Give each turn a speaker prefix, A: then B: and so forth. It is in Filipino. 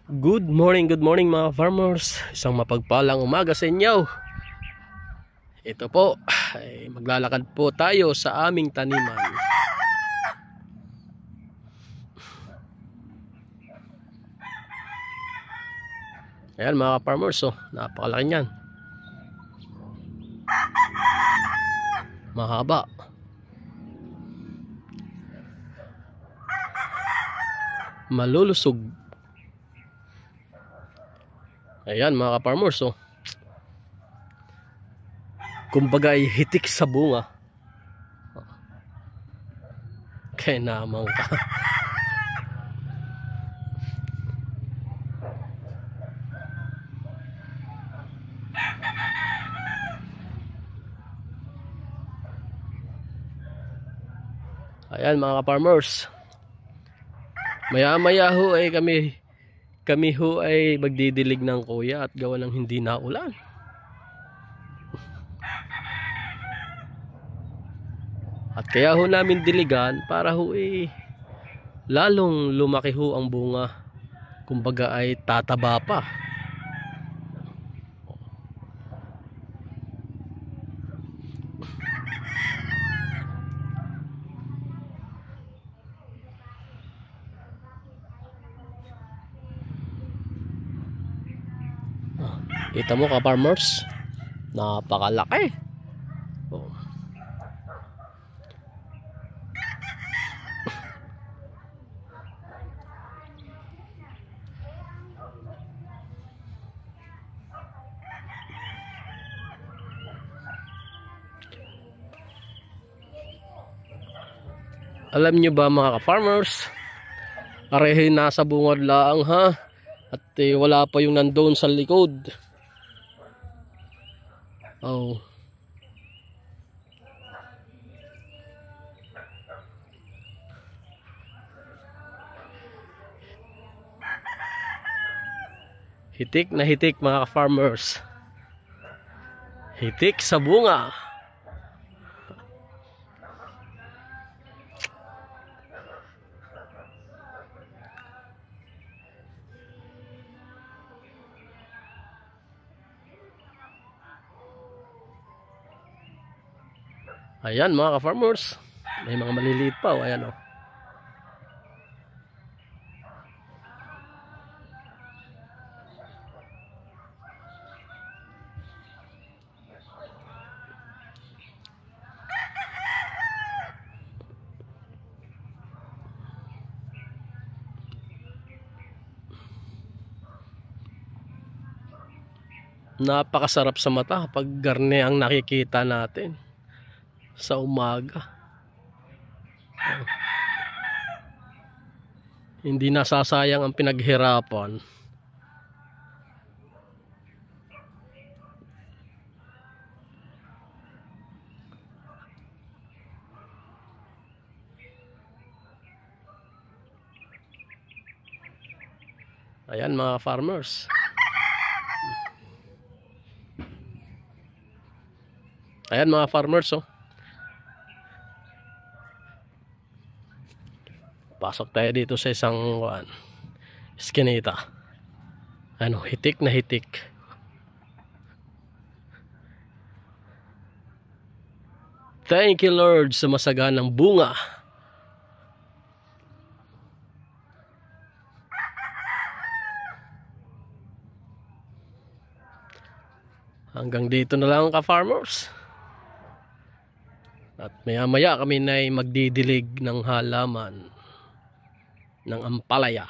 A: Good morning mga farmers. Isang mapagpalang umaga sa inyo. Ito po, ay maglalakad po tayo sa aming taniman. Ayan mga farmers, oh, napakalaki niyan. Mahaba. Malulusog. Ayan mga farmers, oh. Kumbaga ay hitik sa bunga. Kaya naman ka. Ayan mga farmers. Maya-maya ho ay kami ho ay magdidilig ng kuya at gawa ng hindi na ulan. At kaya ho namin diligan para ho ay lalong lumaki ho ang bunga. Kumbaga ay tataba pa. Kita mo ka farmers, napakalaki. Oh. Alam nyo ba mga ka-farmers, arehe nasa bungad laang ha, at wala pa yung nandoon sa likod. Oh. Hitik na hitik mga ka-farmers. Hitik sa bunga. Ayan mga ka-farmers, may mga maliliit pa, oh. Ayan, oh. Napakasarap sa mata pag garne ang nakikita natin sa umaga. Oh. Hindi nasasayang ang pinaghirapan. Ayan mga farmers. Ayan mga farmers, oh. Pasok tayo dito sa isang eskinita. Ano, hitik na hitik. Thank you Lord sa masaganang bunga. Hanggang dito na lang ka-farmers. At maya-maya kami na ay magdidilig ng halaman ng ampalaya.